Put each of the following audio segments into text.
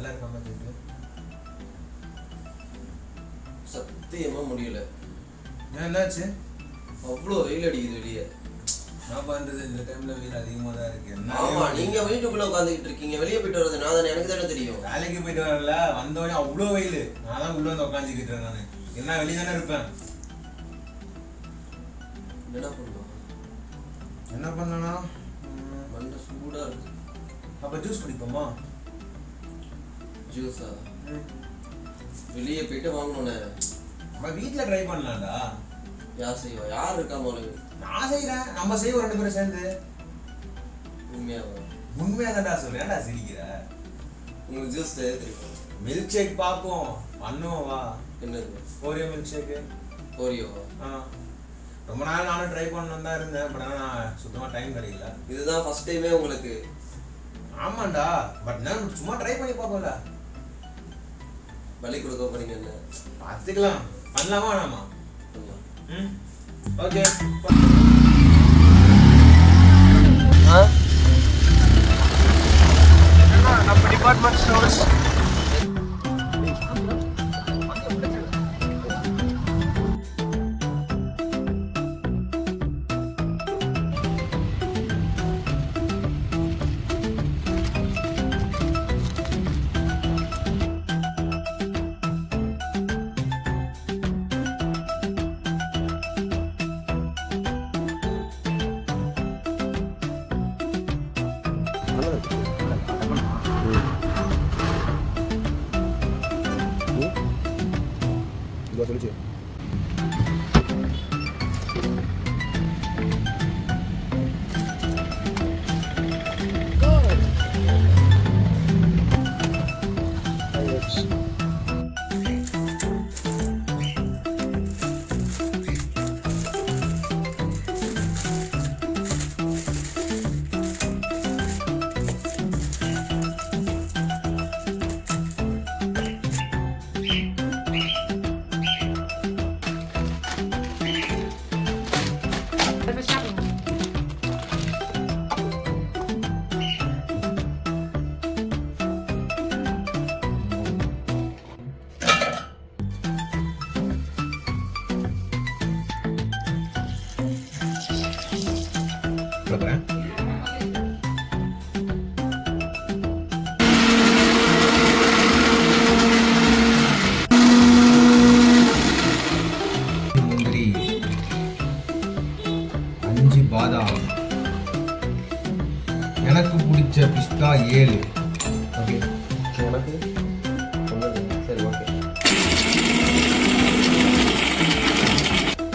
நல்லா இருக்காம இருக்கு. சத்தியமா முடியல. என்னாச்சு? அவ்வளோ வெயில் அடிக்குது வெளியே. நான் பண்றது இந்த டைம்ல வெயில் அதிகமாக தான் இருக்கு. ஆமா, நீங்க வீட்டுக்குள்ள உட்காந்துக்கிட்டு இருக்கீங்க, வெளியே போயிட்டு வர்றது நான் தானே, எனக்கு தானே தெரியும். வேலைக்கு போயிட்டு வரல, வந்தோடனே அவ்வளோ வெயில். நான் தான் உள்ள வந்து உட்காந்துக்கிட்டு இருக்கேன். நான் என்ன வெளியே தானே இருப்பேன். என்ன பண்ணலாம்? என்ன பண்ணனா? மண்டை சூடா இருக்கு. அப்ப ஜூஸ் குடிப்போமா? ஜூஸா? வெளியே போயிட்டு வாங்கணும்னே. நம்ம வீட்டில் ட்ரை பண்ணலாம்டா. யார் செய்வா? யார் இருக்காம உனக்கு? நான் செய்கிறேன், நம்ம செய்வோம் 2 பேரும் சேர்ந்து. உண்மையாவா? உண்மையாக தான்டா சொல்றேன். ஏன்டா சிரிக்கிற? உங்களுக்கு ஜூஸ் செய்ய தெரியும்? மில்க் ஷேக் பார்ப்போம், பண்ணுவோம் வா. என்னது? Oreo milk shake. ஓரியோவா? ரொம்ப நாள் நானும் ட்ரை பண்ணணும் தான் இருந்தேன். பட் ஆனால் சுத்தமாக டைம் கிடைக்கல. இதுதான் ஃபர்ஸ்ட் டைமே உங்களுக்கு? ஆமாண்டா, பட் நான் சும்மா ட்ரை பண்ணி பார்ப்போம்ல. பலி கொடுக்க போறீங்க? என்ன பார்த்துக்கலாம். பண்ணலாமா வேணாமா? ம் ஓகே. நம்ம டிபார்ட்மெண்ட் ஸ்டோர்ஸ் சொல்லிச்சு. முந்திரி, 5 பாதாம், எனக்கு பிடிச்ச பிஸ்தா 7. ஓகே, எனக்கு சரி ஓகே.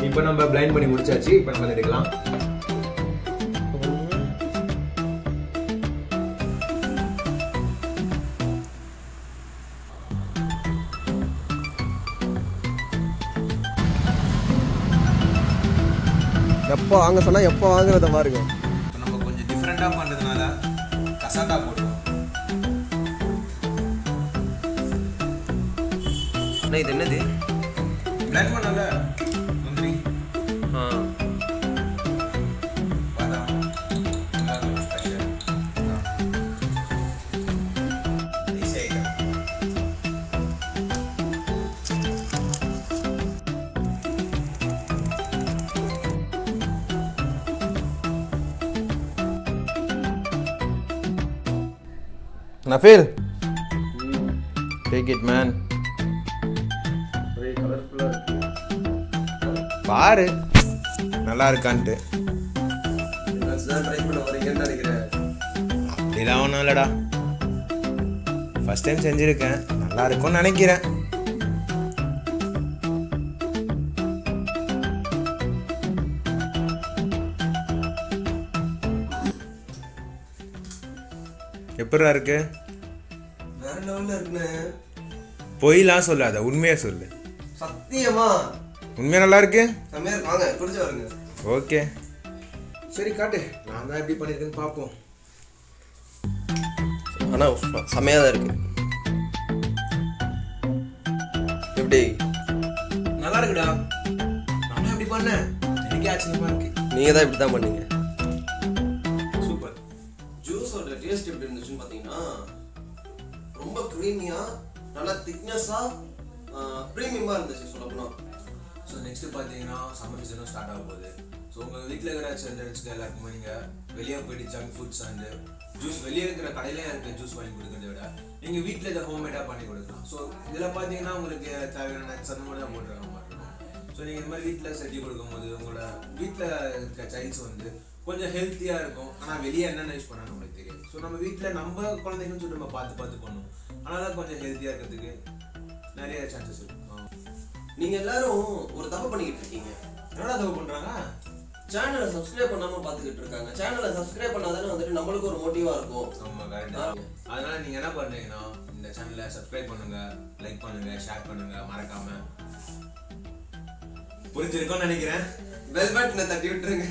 இப்போ நம்ம பிளைண்ட் பண்ணி முடிச்சாச்சு. இப்போ நம்ம எடுக்கலாம். எப்போ வாங்க சொன்னா எப்போ வாங்குறத பாருங்க. இப்போ நம்ம கொஞ்சம் டிஃப்ரெண்டாக பண்ணுறதுனால கசாட்டா போடுவோம். அண்ணா இது என்னது? பிளைண்ட் பண்ணல முந்திரி, பாதாம், special easy item. Nafil, take it man. பாரு நல்லா இருக்கான்ட்டு. ட்ரை பண்ண வரீங்கன்னு நினைக்கிறேன். அப்படிலாம் ஒன்றும் இல்லைடா, ஃபர்ஸ்ட் டைம் செஞ்சுருக்கேன், நல்லா இருக்கும்னு நினைக்கிறேன். எப்படா இருக்கு? வேற லெவல்ல இருக்குண்ணே. பொய்லாம் சொல்லாத, உண்மையாக சொல்லு. சத்தியமா உண்மையாக நல்லா இருக்கு. செம்மையா இருக்கு. வாங்க குடிச்சு பாருங்க. ஓகே சரி காட்டு, நான் தான் எப்படி பண்ணியிருக்கேன்னு பார்ப்போம். ஆனால் செம்மையாக தான் இருக்கு. எப்படி? நல்லா இருக்குடா. நான் எப்படி பண்ணேன், எனக்கே ஆச்சரியமா இருக்கு. நீங்கள் தான் இப்படி தான் பண்ணீங்க. சூப்பர். ஜூஸோட டேஸ்ட் எப்படி இருந்துச்சுன்னு பார்த்தீங்கன்னா ரொம்ப க்ரீமியா நல்லா திக்னஸா ப்ரீமியமா இருந்துச்சு சொல்லப்போனா. ஸோ நெக்ஸ்ட் பார்த்தீங்கன்னா சம்மர் சீசனும் ஸ்டார்ட் ஆக போகுது. ஸோ உங்கள் வீட்டில் இருக்கிற சில்ட்ரன்ஸ்க்கு எல்லாருக்குமே நீங்கள் வெளியே போயிட்டு ஜங்க் ஃபுட்ஸ் அண்டு ஜூஸ் வெளியே இருக்கிற கடையிலே இருக்க ஜூஸ் வாங்கி கொடுக்கறத விட நீங்கள் வீட்டில் இதை ஹோம்மேடாக பண்ணி கொடுக்கலாம். ஸோ இதில் பார்த்தீங்கன்னா உங்களுக்கு தேவையான நட்ஸ் அந்த மாதிரி தான் போட்டுருக்க மாதிரி இருக்கும். ஸோ நீங்கள் இந்த மாதிரி வீட்டில் செஞ்சு கொடுக்கும்போது உங்களோட வீட்டில் இருக்க சைல்ட்ஸ் வந்து கொஞ்சம் ஹெல்த்தியாக இருக்கும். ஆனால் வெளியே என்னென்ன யூஸ் பண்ணாலும் நம்மளுக்கு தெரியும். ஸோ நம்ம வீட்டில் நம்ம குழந்தைங்கன்னு சொல்லிட்டு நம்ம பார்த்து பண்ணுவோம். அதனால கொஞ்சம் ஹெல்த்தியாக இருக்கிறதுக்கு நிறைய சான்சஸ் இருக்கும். நீங்க எல்லாரும் ஒரு தப்பு பண்ணிக்கிட்டு இருக்கீங்க. என்னடா தப்பு பண்ணுறாங்க? சேனலை சப்ஸ்கிரைப் பண்ணாம பார்த்துக்கிட்டு இருக்காங்க. சேனலை சப்ஸ்கிரைப் பண்ணாதானே வந்துட்டு நம்மளுக்கு ஒரு மோட்டிவா இருக்கும். ஆமாம், கரெக்டாக. அதனால நீங்கள் என்ன பண்ணுறீங்கன்னா இந்த சேனலை சப்ஸ்கிரைப் பண்ணுங்க, லைக் பண்ணுங்க, ஷேர் பண்ணுங்க, மறக்காம. புரிஞ்சிருக்கும்னு நினைக்கிறேன். பெல் பட்டனை தட்டி விட்டுருங்க.